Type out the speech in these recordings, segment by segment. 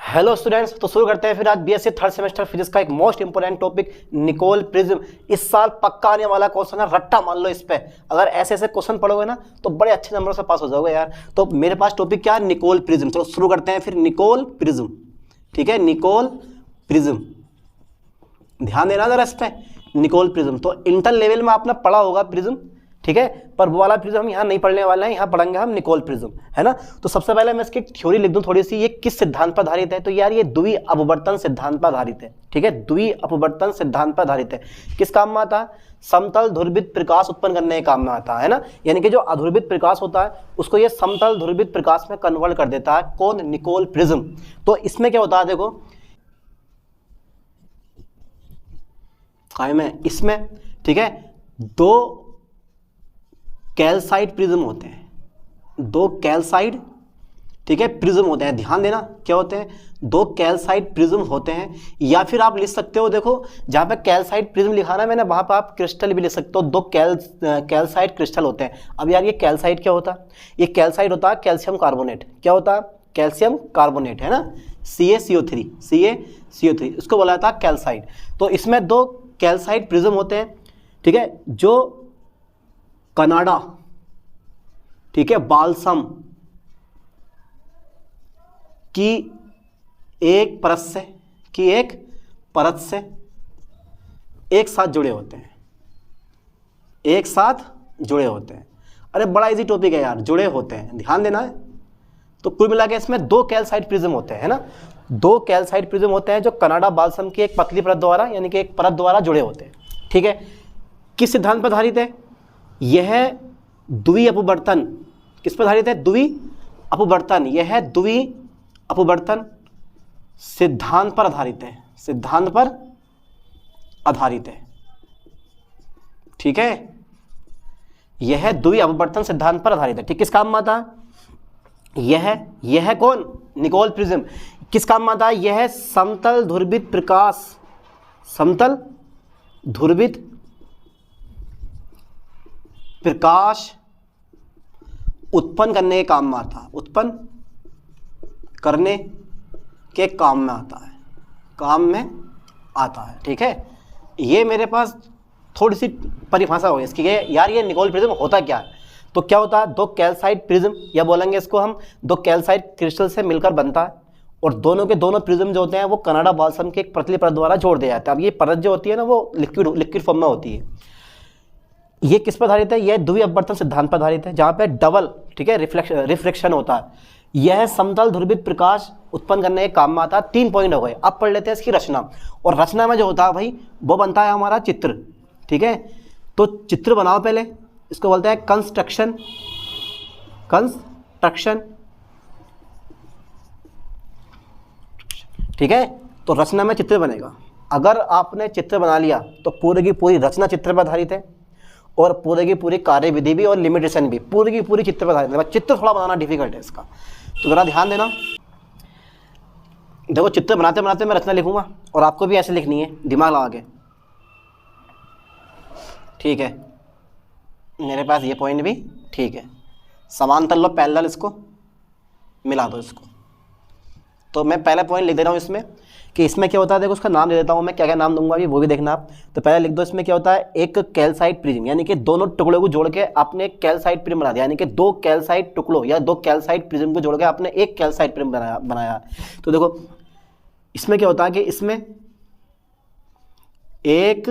Hello students, तो शुरू करते हैं फिर आज बीएससी थर्ड सेमेस्टर फिजिक्स का एक most important topic Nicol prism. इस साल पक्का आने वाला क्वेश्चन है, रट्टा मान लो इस पे। अगर ऐसे ऐसे क्वेश्चन पढ़ोगे ना तो बड़े अच्छे नंबरों से पास हो जाओगे यार। तो मेरे पास टॉपिक क्या है, निकोल प्रिज्म। चलो शुरू करते हैं फिर निकोल प्रिज्म। ठीक है, निकोल प्रिज्म, ध्यान देना जरा इस पे। निकोल प्रिज्म तो इंटर लेवल में आपने पढ़ा होगा प्रिज्म, ठीक है, पर वो वाला प्रिज्म हम यहाँ नहीं पढ़ने वाले हैं, यहाँ पढ़ेंगे हम निकोल प्रिज्म, है ना। तो सबसे पहले मैं इसकी थ्योरी लिख दूं थोड़ी सी। ये किस सिद्धांत पर आधारित है? तो यार ये द्वितीय अपवर्तन सिद्धांत पर आधारित है। ठीक है, द्वितीय अपवर्तन सिद्धांत पर आधारित है। किस काम में आता है? समतल ध्रुवित प्रकाश उत्पन्न करने के काम में आता है ना। यानी कि जो अध्रुवित प्रकाश होता है उसको ये समतल ध्रुवित प्रकाश में कन्वर्ट कर देता है। कौन? Nicol prism. तो इसमें क्या होता है देखो, कायम है इसमें, ठीक है, दो कैल्साइट प्रिज्म होते हैं, दो कैल्साइट, ठीक है, प्रिज्म होते हैं। ध्यान देना क्या होते हैं, दो कैल्साइट प्रिज्म होते हैं। या फिर आप लिख सकते हो, देखो जहां पे कैल्साइट प्रिज्म लिखा ना मैंने, वहां पर आप क्रिस्टल भी लिख सकते हो। दो कैल्साइट क्रिस्टल होते हैं। अब यार ये कैल्साइट क्या होता है? ये कैल्साइट होता है कैल्शियम कार्बोनेट। क्या होता है? कैल्शियम कार्बोनेट, है ना, CaCO3, इसको बोला जाता है कैल्साइट। तो इसमें दो कैल्साइट प्रिज्म होते हैं, ठीक है, जो कनाडा, ठीक है, बाल्सम की एक परत से एक साथ जुड़े होते हैं, एक साथ जुड़े होते हैं। अरे बड़ा इजी टॉपिक है यार, जुड़े होते हैं, ध्यान देना है। तो कुल मिला के इसमें दो कैल्साइट प्रिज्म होते हैं, है ना, दो कैल्साइट प्रिज्म होते हैं जो कनाडा बाल्सम की एक पतली परत द्वारा, यानी कि एक परत द्वारा जुड़े होते हैं। ठीक है, किस सिद्धांत पर आधारित है? यह द्वितीय अपवर्तन किस पर आधारित है? द्वितीय अपवर्तन। यह द्वितीय अपवर्तन सिद्धांत पर आधारित है, सिद्धांत पर आधारित है। ठीक है, यह द्वितीय अपवर्तन सिद्धांत पर आधारित है। ठीक, किस काम में आता? यह कौन? Nicol prism. किस काम में आता? यह समतल ध्रुवित प्रकाश, समतल ध्रुवित प्रकाश उत्पन्न करने के काम में आता है, उत्पन्न करने के काम में आता है, काम में आता है। ठीक है, ये मेरे पास थोड़ी सी परिभाषा हो इसकी, यार ये निकोल प्रिज्म होता क्या है? तो क्या होता है, दो कैल्साइट प्रिज्म, या बोलेंगे इसको हम दो कैल्साइट क्रिस्टल से मिलकर बनता है, और दोनों के दोनों प्रिज्म जो होते हैं वो कनाडा बाल्सम की एक पतली परत द्वारा जोड़ दिया जाता है। अब ये परत जो होती है ना वो लिक्विड फॉर्म में होती है। ये किस पर आधारित है? यह द्वितीय अपवर्तन सिद्धांत पर आधारित है, जहां पे डबल, ठीक है, रिफ्लेक्शन होता है। यह समतल ध्रुवित प्रकाश उत्पन्न करने के काम में आता है। 3 पॉइंट हो गए। अब पढ़ लेते हैं इसकी रचना। और रचना में जो होता है भाई वो बनता है हमारा चित्र। ठीक है, तो चित्र बनाओ पहले, इसको बोलते हैं कंस्ट्रक्शन। ठीक है, तो रचना में चित्र बनेगा। अगर आपने चित्र बना लिया तो पूरी की पूरी रचना चित्र पर आधारित है, और पूरी की पूरी कार्यविधि भी और लिमिटेशन भी पूरी की पूरी चित्र पर आधारित है। चित्र थोड़ा बनाना डिफिकल्ट है इसका, तो जरा ध्यान देना। देखो चित्र बनाते बनाते मैं रचना लिखूंगा और आपको भी ऐसे लिखनी है, दिमाग लगा के। ठीक है, मेरे पास ये पॉइंट भी ठीक है, समांतर लो, पैरेलल, इसको मिला दो इसको। तो मैं पहला पॉइंट लिख दे रहा हूँ इसमें कि इसमें क्या होता है। देखो उसका नाम दे देता हूँ मैं, क्या क्या नाम दूंगा अभी वो भी देखना आप। तो पहले लिख दो इसमें क्या होता है, एक कैल्साइट प्रिज्म, यानी कि दोनों टुकड़ों को जोड़ के आपने एक कैल्साइट प्रिज्म बना दिया, यानी कि दो कैल्साइट टुकड़ों या दो कैल्साइट प्रिज्म को जोड़ के आपने एक कैल्साइट प्रिज्म बनाया। तो देखो इसमें क्या होता है कि इसमें एक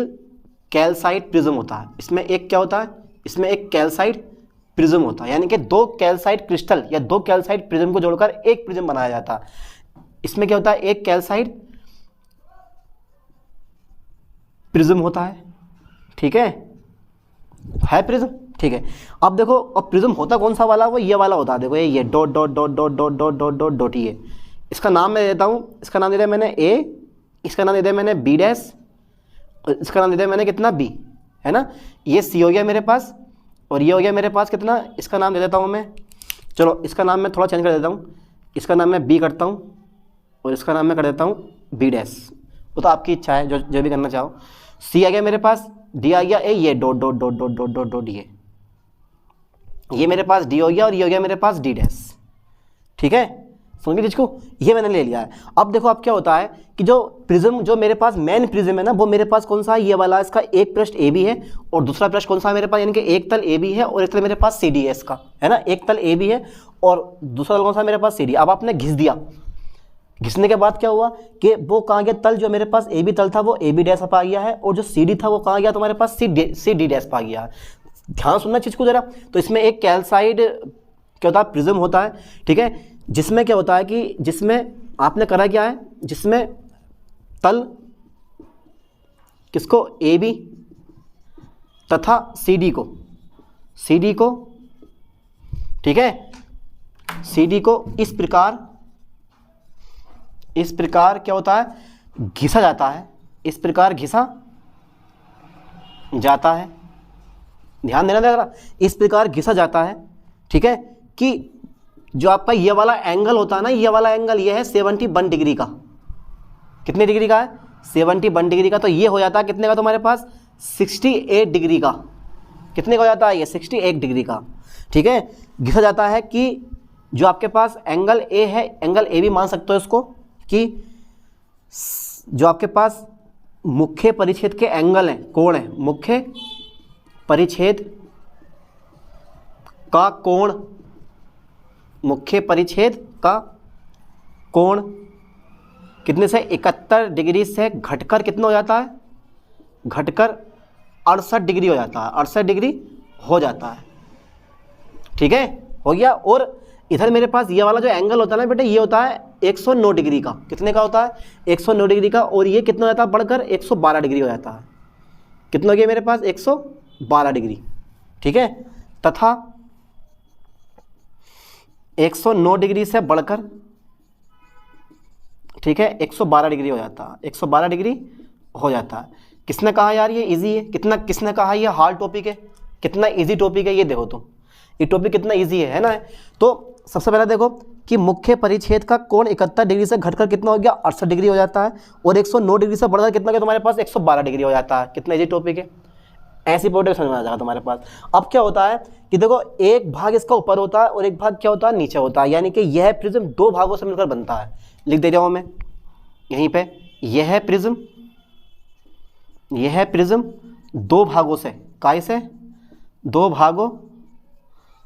कैल्साइट प्रिज्म होता है। इसमें एक क्या होता है? इसमें एक कैल्साइट प्रिज्म होता है, यानी कि दो कैल्साइट क्रिस्टल या दो कैल्साइट प्रिज्म को जोड़कर एक प्रिज्म बनाया जाता है। इसमें क्या होता है, एक कैल्साइट प्रिज्म होता है। ठीक है प्रिज्म। ठीक है, अब देखो अब प्रिज्म होता कौन सा वाला? वो ये वाला होता है। देखो ये dot dot dot dot dot dot dot dot dot, ये इसका नाम मैं देता हूँ। इसका नाम दे दिया मैंने A, इसका नाम दे दिया मैंने B डैश, और इसका नाम दे दिया मैंने कितना B, है ना। ये C हो गया मेरे पास, और ये हो गया मेरे पास कितना, इसका नाम दे देता हूँ मैं। चलो इसका नाम मैं थोड़ा चेंज कर देता हूँ, इसका नाम मैं B करता हूँ, और इसका नाम मैं कर देता हूँ B डैश। वो तो आपकी इच्छा है, जो भी करना चाहो। C आ गया मेरे पास, D आ गया, A, ये dot dot dot dot dot dot dot, ये मेरे पास D हो गया, और ये हो गया मेरे पास D डैश। ठीक है, समझ गए चीज को, ये मैंने ले लिया है। अब देखो अब क्या होता है कि जो प्रिज्म, जो मेरे पास मेन प्रिज्म है ना, वो मेरे पास कौन सा है, ये वाला, इसका एक पृष्ठ ए बी है और दूसरा पृष्ठ कौन सा है मेरे पास, यानी कि एक तल ए बी है और एक तल मेरे पास सी डी है इसका, है ना, एक तल ए बी है और दूसरा तल कौन सा मेरे पास सी डी। अब आपने घिस दिया, घिसने के बाद क्या हुआ कि वो कहाँ गया, तल जो मेरे पास ए बी तल था वो ए बी डैश आ गया है और जो सी डी था वो कहाँ गया, तुम्हारे पास सी डी डैश आ गया है। ध्यान सुनना चीज़ को जरा। तो इसमें एक कैल्साइड क्या होता है, प्रिज्म होता है, ठीक है, जिसमें क्या होता है कि जिसमें आपने करा क्या है, जिसमें तल किसको, ए बी तथा सी डी को, ठीक है, सी डी को इस प्रकार क्या होता है, घिसा जाता है, इस प्रकार घिसा जाता है। ध्यान देना जरा, इस प्रकार घिसा जाता है, ठीक है, कि जो आपका ये वाला एंगल होता है ना, ये वाला एंगल ये है 71 डिग्री का। कितने डिग्री का है, 71 डिग्री का। तो ये हो जाता है कितने का तुम्हारे पास, 68 डिग्री का। कितने का हो जाता है ये, 68 डिग्री का, ठीक है। घिसा जाता है कि जो आपके पास एंगल ए है, एंगल ए भी मान सकते हो इसको, कि जो आपके पास मुख्य परिच्छेद के एंगल हैं, कोण है, मुख्य परिच्छेद का कोण, मुख्य परिच्छेद का कोण कितने से, 71 डिग्री से घटकर कितना हो जाता है, घटकर 68 डिग्री हो जाता है, 68 डिग्री हो जाता है, ठीक है, हो गया। और इधर मेरे पास ये वाला जो एंगल होता है ना बेटा, ये होता है 109 डिग्री का। कितने का होता है, 109 डिग्री का। और ये कितना हो जाता है, बढ़कर 112 डिग्री हो जाता है। कितना हो गया मेरे पास, 112 डिग्री, ठीक है। तथा 109 डिग्री से बढ़कर, ठीक है, 112 डिग्री हो जाता है, 112 डिग्री हो जाता है। किसने कहा यार ये इजी है, किसने कहा ये हार्ड टॉपिक है, कितना इजी टॉपिक है ये देखो तुम, ये टॉपिक कितना इजी है ना। तो सबसे पहले देखो कि मुख्य परिच्छेद का कोण 71 डिग्री से घटकर कितना हो गया, 68 डिग्री हो जाता है। और 109 डिग्री से बढ़कर कितना गया तुम्हारे पास, 112 डिग्री हो जाता है। कितना इजी टॉपिक है, ऐसी प्रोडक्ट समझ में आ जाएगा तुम्हारे पास। अब क्या होता है कि देखो, एक भाग इसका ऊपर होता है और एक भाग क्या होता है, नीचे होता है, यानी कि यह प्रिज्म दो भागों से मिलकर बनता है। लिख दे रहा हूं मैं यहीं पे, यह प्रिज्म दो भागों से, काय से, दो भागों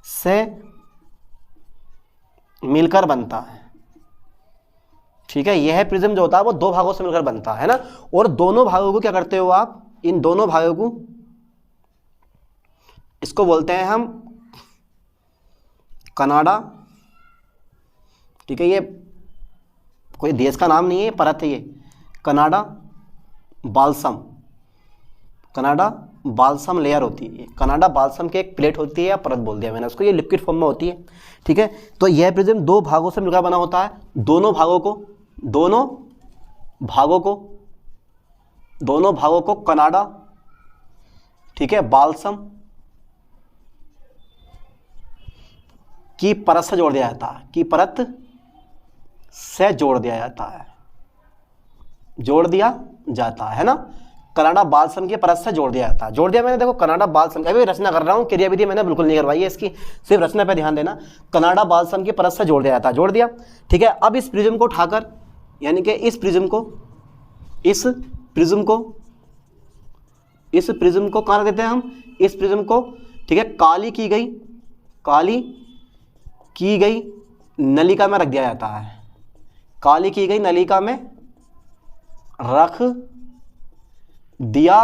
से मिलकर बनता है, ठीक है। यह प्रिज्म जो होता है वो दो भागों से मिलकर बनता है ना। और दोनों भागों को क्या करते हो आप, इन दोनों भागों को, इसको बोलते हैं हम कनाडा, ठीक है, ये कोई देश का नाम नहीं है, परत है ये, कनाडा बाल्सम लेयर होती है। कनाडा बाल्सम की एक प्लेट होती है या परत बोल दिया मैंने उसको, ये लिक्विड फॉर्म में होती है, ठीक है। तो यह प्रिज्म दो भागों से मिलकर बना होता है। दोनों भागों को कनाडा, ठीक है, बाल्सम की परत से जोड़ दिया जाता है, की परत से जोड़ दिया जाता है ना। कनाडा बाल्सम की परत से जोड़ दिया जाता है। जोड़ दिया मैंने, देखो कनाडा बाल्सम, अभी रचना कर रहा हूँ, क्रियाविधि मैंने बिल्कुल नहीं करवाई है इसकी, सिर्फ रचना पे ध्यान देना। कनाडा बाल्सम की परत से जोड़ दिया जाता है, जोड़ दिया, ठीक है। अब इस प्रिज्म को उठाकर, यानी कि इस प्रिज्म को कहाँ रख देते हैं हम, इस प्रिज्म को, ठीक है, काली की गई नलिका में रख दिया जाता है। काली की गई नलिका में रख दिया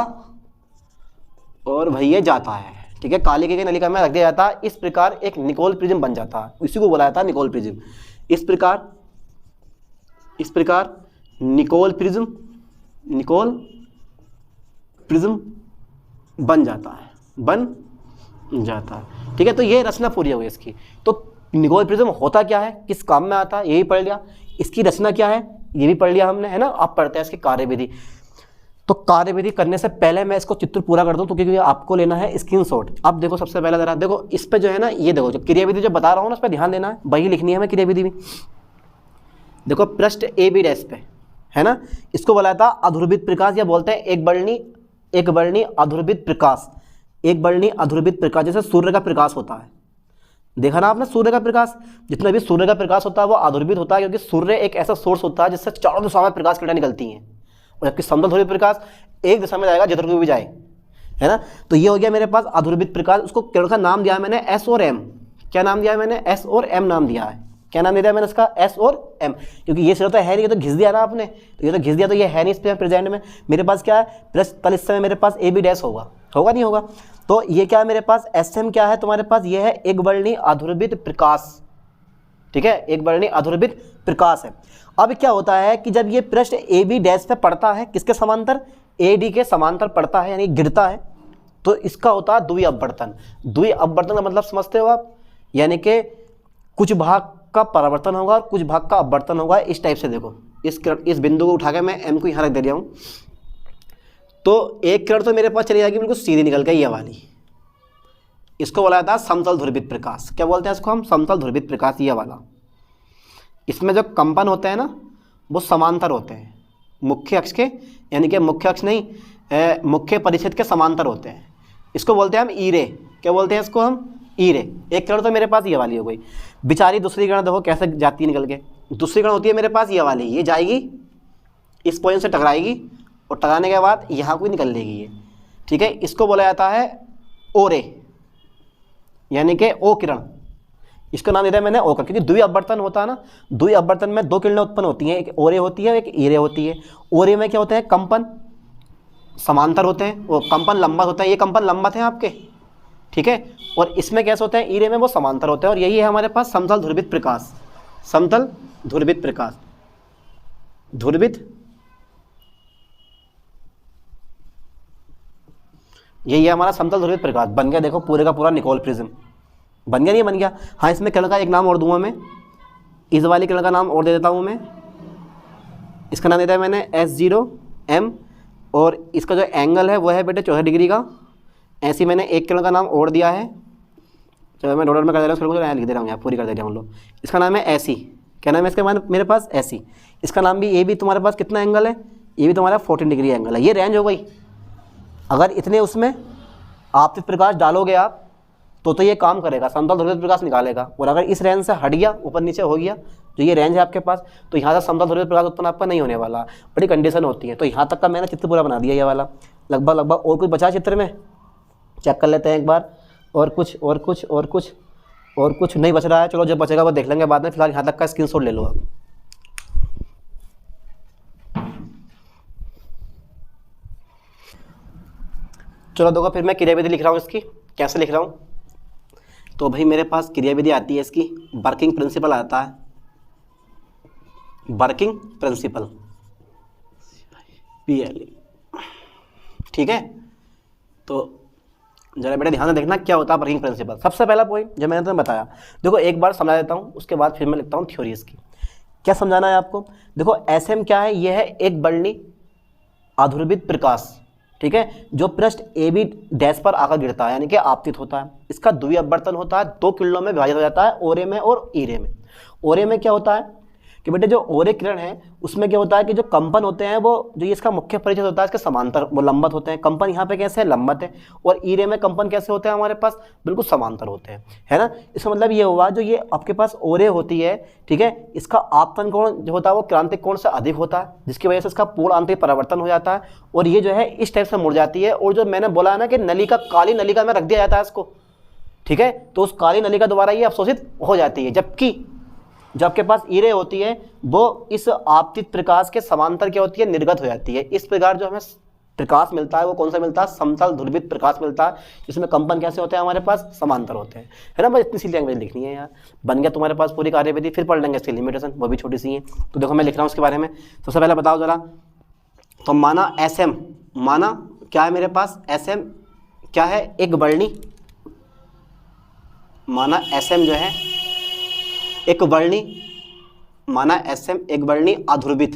और भैया जाता है, ठीक है, काली की गई नलिका में रख दिया जाता है। इस प्रकार एक निकोल प्रिज्म बन जाता है, इसी को बोला जाता है निकोल प्रिज्म। इस प्रकार निकोल प्रिज्म बन जाता है, ठीक है। तो ये रचना पूरी हो गई इसकी। तो निकोल प्रिज्म होता क्या है, किस काम में आता है, यही पढ़ लिया। इसकी रचना क्या है, ये भी पढ़ लिया हमने, है ना। अब पढ़ते हैं इसकी कार्यविधि। तो कार्यविधि करने से पहले मैं इसको चित्र पूरा कर दूं, तो क्योंकि आपको लेना है स्क्रीनशॉट। अब देखो सबसे पहले जरा देखो, इस पे जो है ना, ये देखो जो क्रियाविधि जो बता रहा हूँ ना, उस पर ध्यान देना है, वही लिखनी है हमें क्रियाविधि भी। देखो पृष्ठ ए बी डैश पे, है ना, इसको बोला था अधुरभित प्रकाश, या बोलते हैं एक वर्णी अधुरभित प्रकाश। एक वर्णी अधुरभित प्रकाश, जैसे सूर्य का प्रकाश होता है, देखा ना आपने, सूर्य का प्रकाश, जितना भी सूर्य का प्रकाश होता है वो अधूर्बित होता है, क्योंकि सूर्य एक ऐसा सोर्स होता है जिससे चारों दिशाओं में प्रकाश किरणें निकलती हैं, और जबकि समतल ध्रुवीय प्रकाश एक दिशा में जाएगा जिधर को भी जाए, है ना। तो ये हो गया मेरे पास अधूर्बित प्रकाश। उसको किरण का नाम दिया है मैंने एस और एम। क्या नाम दिया है मैंने? एस और एम नाम दिया है। क्या नाम दिया है मैंने इसका? एस और एम, क्योंकि ये सिरा तो है नहीं, ये तो घिस दिया ना आपने, तो ये तो घिस दिया, तो ये है नहीं इस पे प्रेजेंट में। मेरे पास क्या है? पृष्ठ तल इस समय मेरे पास ए बी डैश होगा, होगा नहीं होगा? तो ये क्या है मेरे पास? एस एम क्या है तुम्हारे पास? ये है एक वर्णीय अधूर्बित प्रकाश, ठीक है, एक वर्णीय अधूर्बित प्रकाश है। अब क्या होता है कि जब ये पृष्ठ ए बी डैश पे पड़ता है, किसके समांतर? ए डी के समांतर पड़ता है, यानी गिरता है, तो इसका होता है द्वितीय अपवर्तन। द्वितीय अपवर्तन का मतलब समझते हो आप? यानी कि कुछ भाग का परावर्तन होगा और कुछ भाग का अपवर्तन होगा, इस टाइप से। देखो इस बिंदु को उठा के मैं एम को यहाँ रख दे रहा हूँ, तो एक किरण तो मेरे पास चली जाएगी बिल्कुल सीधी निकल के, ये वाली, इसको बोला जाता है समतल ध्रुवित प्रकाश। क्या बोलते हैं इसको हम? समतल ध्रुवित प्रकाश, ये वाला। इसमें जो कंपन होते हैं ना वो समांतर होते हैं, मुख्य अक्ष के, यानी कि मुख्य अक्ष नहीं, मुख्य परिच्छेद के समांतर होते हैं। इसको बोलते हैं हम ई रे। क्या बोलते हैं इसको हम? ई रे। एक किरण तो मेरे पास ये वाली हो गई, बेचारी दूसरी किरण देखो कैसे जाती है निकल के। दूसरी किरण होती है मेरे पास ये वाली, ये जाएगी इस पॉइंट से टकराएगी, और टकराने के बाद यहाँ को निकल लेगी ये, ठीक है। इसको बोला जाता है ओ रे, यानी कि ओ किरण। इसका नाम देता है मैंने ओ किरण, क्योंकि द्वितीय अपवर्तन होता है ना। द्वितीय अपवर्तन में दो किरणें उत्पन्न होती हैं, एक ओ रे होती है, एक ई रे होती है। ओ रे में क्या होते हैं? कंपन समांतर होते हैं, वो कंपन लंबा होता है, ये कंपन लंबा थे आपके, ठीक है। और इसमें कैसे होते हैं? ई रे में वो समांतर होते हैं, और यही है हमारे पास समतल ध्रुवित प्रकाश। समतल ध्रुवित प्रकाश, ध्रुवित, यही है हमारा समतल ध्रुवित प्रकाश। बन गया देखो पूरे का पूरा निकोल प्रिज्म, बन गया नहीं बन गया? हाँ, इसमें किरण का एक नाम और दूंगा मैं, इस वाली किरण का नाम और दे देता हूँ मैं। इसका नाम देता है मैंने S0M, और इसका जो एंगल है वो है बेटे 64 डिग्री का। ऐसे मैंने एक किरण का नाम और दिया है, चलो मैं डॉलर में कर दे रहा हूँ, उसको लिख दे रहा हूँ यहाँ, पूरी कर दे रहा हूँ लोग। इसका नाम है ऐसी। क्या नाम है इसका? मेरे पास ऐसी। इसका नाम भी, ये भी तुम्हारे पास कितना एंगल है? ये भी तुम्हारा 14 डिग्री एंगल है। ये रेंज हो गई। अगर इतने उसमें आपतित प्रकाश डालोगे आप तो ये काम करेगा, समतल ध्रुवित प्रकाश निकालेगा। और अगर इस रेंज से हट गया, ऊपर नीचे हो गया, जो ये रेंज है आपके पास, तो यहाँ से समतल ध्रुवित प्रकाश उत्पन्न आपका नहीं होने वाला। बड़ी कंडीशन होती है। तो यहाँ तक का मैंने चित्र पूरा बना दिया ये वाला, लगभग। और कुछ बचा चित्र में? चेक कर लेते हैं एक बार। और कुछ नहीं बच रहा है। चलो जब बचेगा वो देख लेंगे बाद में, फिलहाल यहाँ तक का स्क्रीनशॉट ले लो आप। चलो देखो, फिर मैं क्रियाविधि लिख रहा हूँ इसकी। कैसे लिख रहा हूँ? तो भाई मेरे पास क्रियाविधि आती है इसकी, वर्किंग प्रिंसिपल आता है, वर्किंग प्रिंसिपल PLE, ठीक है। तो जरा बेटा ध्यान से देखना क्या होता है वर्किंग प्रिंसिपल। सबसे पहला पॉइंट जो मैंने तुम्हें बताया, देखो एक बार समझा देता हूँ, उसके बाद फिर मैं लिखता हूँ थ्योरी इसकी। क्या समझाना है आपको? देखो SM क्या है? यह है एक वर्णीय अधूर्वित प्रकाश, ठीक है, जो पृष्ठ AB डैश पर आकर गिरता है, यानी कि आपतित होता है। इसका द्वितीय अपवर्तन होता है, दो किरणों में विभाजित हो जाता है, ओ रे में और ई रे में। ओ रे में क्या होता है कि बेटे जो ओ रे किरण है उसमें क्या होता है कि जो कंपन होते हैं वो, जो ये इसका मुख्य परिचय होता है इसके समांतर, वो लंबत होते हैं। कंपन यहाँ पे कैसे है? लंबत है। और ई रे में कंपन कैसे होते हैं हमारे पास? बिल्कुल समांतर होते हैं, है ना। इसका मतलब ये हुआ, जो ये आपके पास ओ रे होती है, ठीक है, इसका आपतन कोण जो होता है वो क्रांतिक कोण से अधिक होता है, जिसकी वजह से इसका पूर्ण आंतरिक परावर्तन हो जाता है, और ये जो है इस टाइप से मुड़ जाती है। और जो मैंने बोला है ना कि नलिका, काली नलिका में रख दिया जाता है इसको, ठीक है, तो उस काली नलिका द्वारा ये अवशोषित हो जाती है। जबकि जो आपके पास ई रे होती है वो इस आपतित प्रकाश के समांतर क्या होती है? निर्गत हो जाती है। इस प्रकार जो हमें प्रकाश मिलता है वो कौन सा मिलता है? समतल ध्रुवित प्रकाश मिलता है, जिसमें कंपन कैसे होते हैं हमारे पास? समांतर होते हैं, है ना। बस इतनी सी लैंग्वेज लिखनी है यार, बन गया तुम्हारे पास पूरी कार्यविधि। फिर पढ़ लेंगे इसकी लिमिटेशन, वो भी छोटी सी है। तो देखो मैं लिख रहा हूँ उसके बारे में। सबसे पहले बताओ जरा, तो माना SM, माना क्या है मेरे पास? SM क्या है? एक वर्णीय, माना SM जो है एक वर्णीय, माना SM एक वर्णीय अध्रुवित,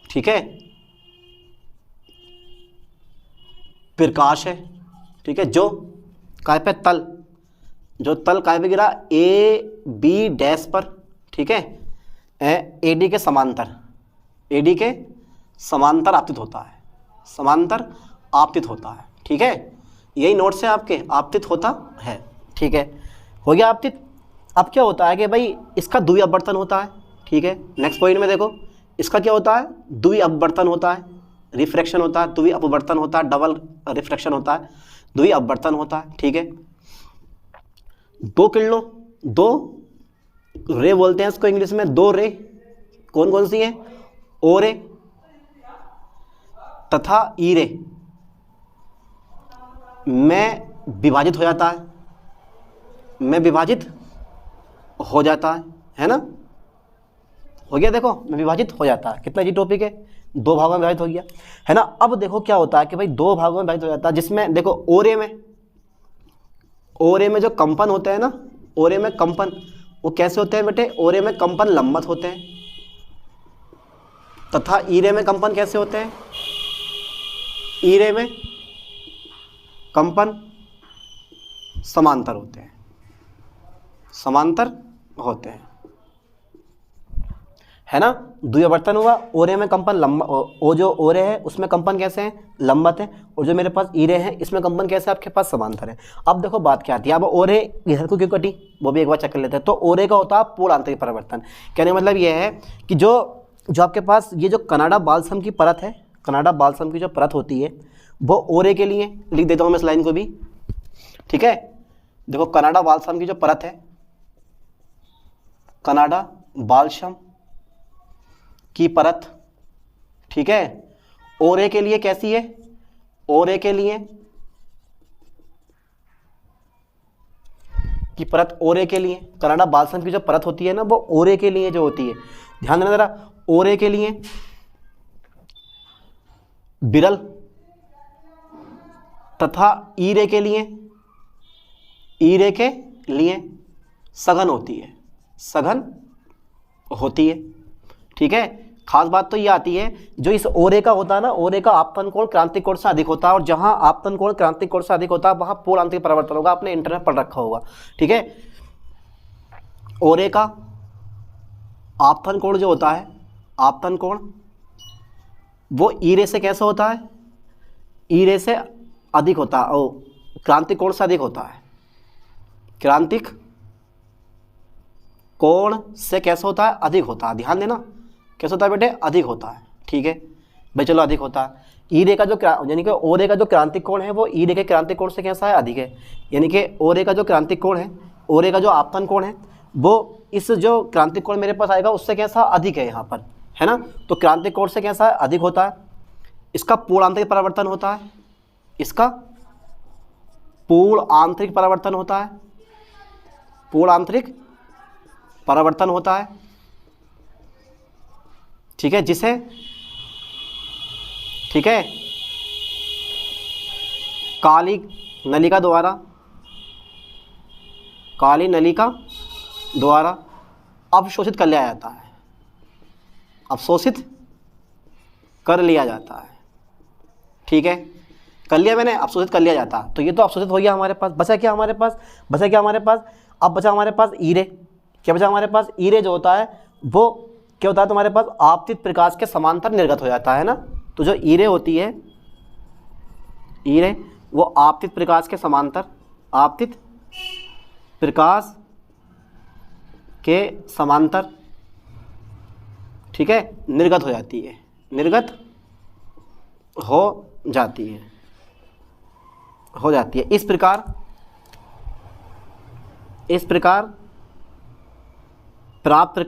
ठीक है, प्रकाश है, ठीक है, जो काय पे? तल, जो तल काय पे गिरा? AB डैश पर, ठीक है, AD के समांतर, AD के समांतर आपतित होता है, समांतर आपतित होता है, ठीक है। यही नोट्स है आपके, आपतित होता है, ठीक है। हो गया आपतित। अब क्या होता है कि भाई इसका द्वि अपवर्तन होता है, ठीक है। नेक्स्ट पॉइंट में देखो, इसका क्या होता है, द्वि अपवर्तन होता है, रिफ्रैक्शन होता है, द्वि अपवर्तन होता है, डबल रिफ्रैक्शन होता है, द्वि अपवर्तन होता है, ठीक है। दो किरणों, दो रे बोलते हैं इसको इंग्लिश में, दो रे कौन कौन सी हैं, ओ रे तथा ई रे में विभाजित हो जाता है, में विभाजित हो जाता है ना। हो गया, देखो में विभाजित हो जाता है। कितना जी टॉपिक है, दो भागों में विभाजित हो गया, है ना। अब देखो क्या होता है कि भाई दो भागों में विभाजित हो जाता है, जिसमें देखो ओरे में जो कंपन होते हैं ना, ओरे में कंपन वो कैसे होते हैं बेटे, ओरे में कंपन लंबवत होते हैं, तथा ईरे में कंपन कैसे होते हैं, ईरे में कंपन समांतर होते हैं, समांतर होते हैं, है ना। द्विआवर्तन हुआ, ओरे में कंपन लंबा, वो जो ओरे है उसमें कंपन कैसे हैं, लंबवत है, और जो मेरे पास ईरे हैं इसमें कंपन कैसे आपके पास समांतर है। अब देखो बात क्या आती है, अब ओरे इधर को क्यों कटी वो भी एक बार चेक कर लेते हैं। तो ओरे का होता है पूर्ण आंतरिक परिवर्तन। कहने का मतलब ये है कि जो आपके पास ये जो कनाडा बालसम की परत है, कनाडा बालसम की जो परत होती है वो ओरे के लिए, लिख देता हूँ मैं इस लाइन को भी, ठीक है। देखो कनाडा बालसम की जो परत है, कनाडा बालसम की परत, ठीक है, ओरे के लिए कैसी है, ओरे के लिए की परत, ओरे के लिए कनाडा बालसम की जो परत होती है ना वो ओरे के लिए जो होती है, ध्यान देना जरा, ओरे के लिए विरल तथा ईरे के लिए सघन होती है, सघन होती है, ठीक है। खास बात तो ये आती है, जो इस ओरे का होता है ना, ओरे का आपतन कोण क्रांतिक कोण से अधिक होता है, और जहां आपतन कोण क्रांतिक कोण से अधिक होता है वहां पूर्ण आंतरिक परिवर्तन होगा, आपने इंटर में पढ़ रखा होगा, ठीक है। ओरे का आपतन कोण जो होता है, आपतन कोण वो ईरे से कैसा होता है, ईरे से अधिक होता है, और क्रांतिक कोण से अधिक होता है, क्रांतिक कोण से कैसा होता है, अधिक होता है। ध्यान देना कैसा होता है बेटे, अधिक होता है, ठीक है भाई, चलो अधिक होता है। ईरे का जो यानी कि ओरे का जो क्रांतिक कोण है वो ईरे के क्रांतिक कोण से कैसा है, अधिक है, यानी कि ओरे का जो क्रांतिक कोण है, ओरे का जो आपतन कोण है वो इस जो क्रांतिक कोण मेरे पास आएगा उससे कैसा अधिक है यहाँ पर, है ना। तो क्रांतिक कोण से कैसा है, अधिक होता है। इसका पूर्ण आंतरिक परिवर्तन होता है, इसका पूर्ण आंतरिक परिवर्तन होता है, पूर्ण आंतरिक परिवर्तन होता है, ठीक है, जिसे, ठीक है, काली नलिका द्वारा अवशोषित कर लिया जाता है, अवशोषित कर लिया जाता है, ठीक है, कर लिया मैंने, अवशोषित कर लिया जाता है। तो ये तो अवशोषित हो गया हमारे पास, बचा क्या हमारे पास, अब बचा हमारे पास ईरे, क्या बचा हमारे पास, ईरे जो होता है वो क्या होता है तुम्हारे पास, आपतित प्रकाश के समांतर निर्गत हो जाता है ना। तो जो ईरे होती है, ईरे वो आपतित प्रकाश के समांतर, आपतित प्रकाश के समांतर, ठीक है, निर्गत हो जाती है, निर्गत हो जाती है, इस प्रकार प्राप्त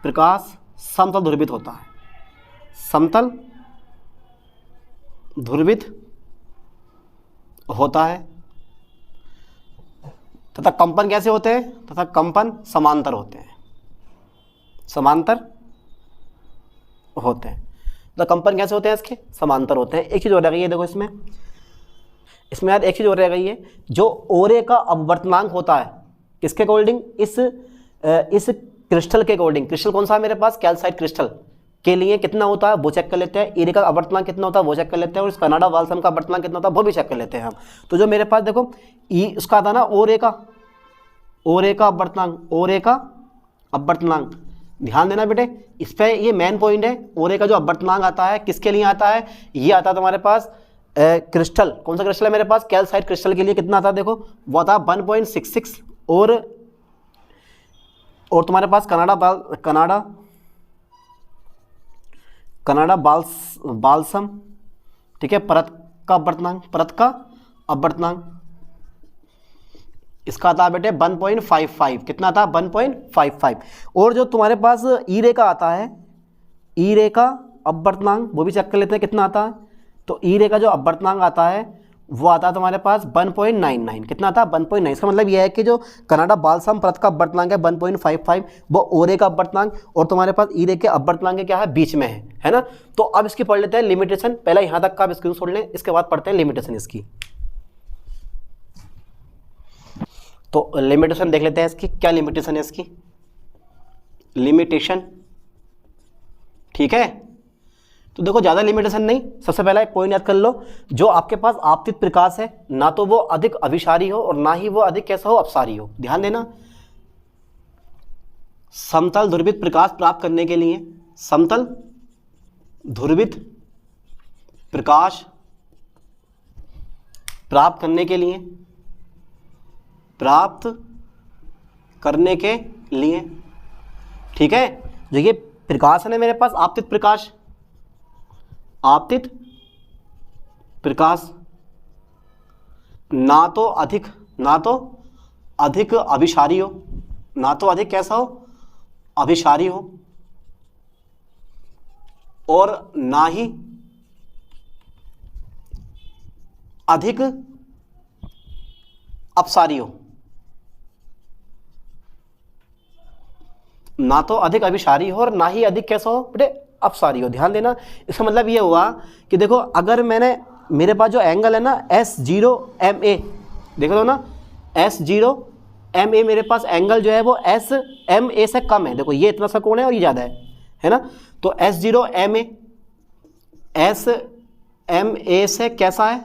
प्रकाश समतल ध्रुवित होता है, समतल ध्रुवित होता है, तथा कंपन कैसे होते हैं, तथा कंपन समांतर होते हैं, समांतर होते हैं। तो कंपन कैसे होते हैं इसके, समांतर होते हैं। एक चीज़ और रह गई है, देखो इसमें यार एक चीज़ और रह गई है, जो ओरे का अपवर्तनांक होता है किसके अकॉर्डिंग, इस क्रिस्टल के अकॉर्डिंग। क्रिस्टल कौन सा है मेरे पास, कैल्साइट क्रिस्टल के लिए कितना होता है वो चेक कर लेते हैं, ईरे का अपवर्तनांक कितना होता है वो चेक कर लेते हैं, और इस कनाडा बालसम का अपवर्तनांक कितना होता है वो भी चेक कर लेते हैं हम। तो जो मेरे पास देखो उसका था ना ओरे का अपवर्तनांक, ध्यान देना बेटे इस पे, ये मेन पॉइंट है। ओरे का जो अपवर्तनांक आता है किसके लिए आता है, ये आता है तुम्हारे पास क्रिस्टल, कौन सा क्रिस्टल है मेरे पास, कैल्साइट क्रिस्टल के लिए कितना आता है देखो, वो आता है 1.66 और तुम्हारे पास कनाडा बाल्सम, ठीक है, परत का अपवर्तनांक इसका आता है बेटे 1.55, कितना आता है 1.55। और जो तुम्हारे पास ईरे का आता है, ईरे का अपवर्तनांक वो भी चेक कर लेते हैं कितना आता है। तो ईरे का जो अपवर्तनांक आता है वो आता है तुम्हारे पास 1.99, कितना आता है 1.9। इसका मतलब यह है कि जो कनाडा बाल्सम परत का अपवर्तनांक है 1.55 वो ओरे का अपवर्तनांक और तुम्हारे पास ईरे के अपवर्तनांक क्या है, बीच में है ना। तो अब इसकी पढ़ लेते हैं लिमिटेशन, पहले यहाँ तक का आप स्क्रीनशॉट लें, इसके बाद पढ़ते हैं लिमिटेशन इसकी। तो लिमिटेशन देख लेते हैं इसकी, क्या लिमिटेशन है इसकी, लिमिटेशन, ठीक है। तो देखो ज़्यादा लिमिटेशन नहीं, सबसे पहला एक पॉइंट याद कर लो, जो आपके पास आपतित प्रकाश है ना तो वो अधिक अभिसारी हो और ना ही वो अधिक कैसा हो, अपसारी हो। ध्यान देना, समतल ध्रुवित प्रकाश प्राप्त करने के लिए, समतल ध्रुवित प्रकाश प्राप्त करने के लिए, ठीक है, जो ये प्रकाश है ना मेरे पास आपतित प्रकाश ना तो अधिक अभिसारी हो, ना तो अधिक कैसा हो, अभिसारी हो, और ना ही अधिक अपसारी हो, ना तो अधिक अभिसारी हो और ना ही अधिक कैसा हो बेटे, अपसारी हो। ध्यान देना, इसका मतलब ये हुआ कि देखो अगर मेरे पास जो एंगल है ना S0MA, देखो ना S0MA मेरे पास एंगल जो है वो SMA से कम है। देखो ये इतना सा कोण है और ये ज़्यादा है ना। तो S0MA SMA से कैसा है,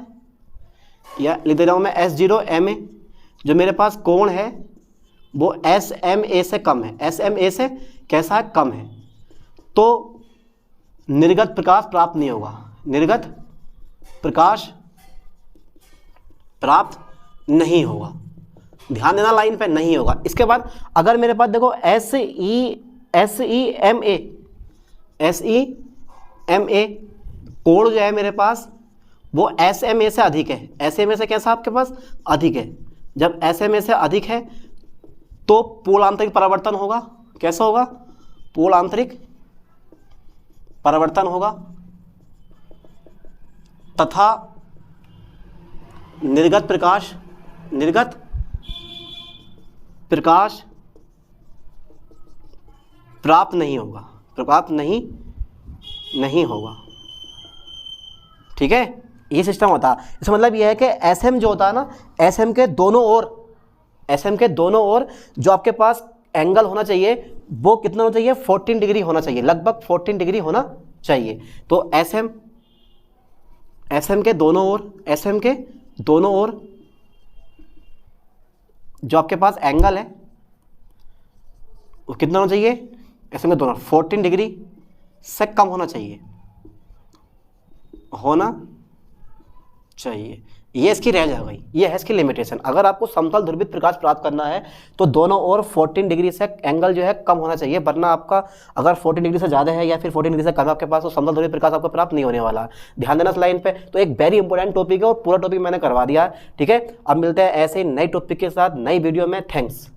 या लिख दे रहा हूँ मैं, S0MA जो मेरे पास कोण है वो SMA से कम है, SMA से कैसा है, कम है। तो निर्गत प्रकाश प्राप्त नहीं होगा, निर्गत प्रकाश प्राप्त नहीं होगा। ध्यान देना लाइन पे, नहीं होगा। इसके बाद अगर मेरे पास देखो SEMA कोण जो है मेरे पास वो SMA से अधिक है, SMA से कैसा आपके पास अधिक है। जब SMA से अधिक है तो पोलांतरिक परावर्तन होगा, कैसा होगा, पोलांतरिक परावर्तन होगा, तथा निर्गत प्रकाश प्राप्त नहीं होगा, ठीक है। ये सिस्टम होता है। इसका मतलब यह है कि SM जो होता है ना, SM के दोनों ओर जो आपके पास एंगल होना चाहिए वो कितना होना चाहिए, 14 डिग्री होना चाहिए, लगभग 14 डिग्री होना चाहिए। तो SM के दोनों ओर जो आपके पास एंगल है वो कितना होना चाहिए, SM के दोनों 14 डिग्री से कम होना चाहिए, ये इसकी रह जा गई, ये है इसकी लिमिटेशन। अगर आपको समतल ध्रुवित प्रकाश प्राप्त करना है तो दोनों ओर 14 डिग्री से एंगल जो है कम होना चाहिए, वरना आपका अगर 14 डिग्री से ज़्यादा है या फिर 14 डिग्री से कम है आपके पास, तो समतल ध्रुवित प्रकाश आपको प्राप्त नहीं होने वाला। ध्यान देना इस लाइन पे। तो एक वेरी इंपॉर्टेंट टॉपिक है और पूरा टॉपिक मैंने करवा दिया, ठीक है। अब मिलते हैं ऐसे ही नई टॉपिक के साथ नई वीडियो में। थैंक्स।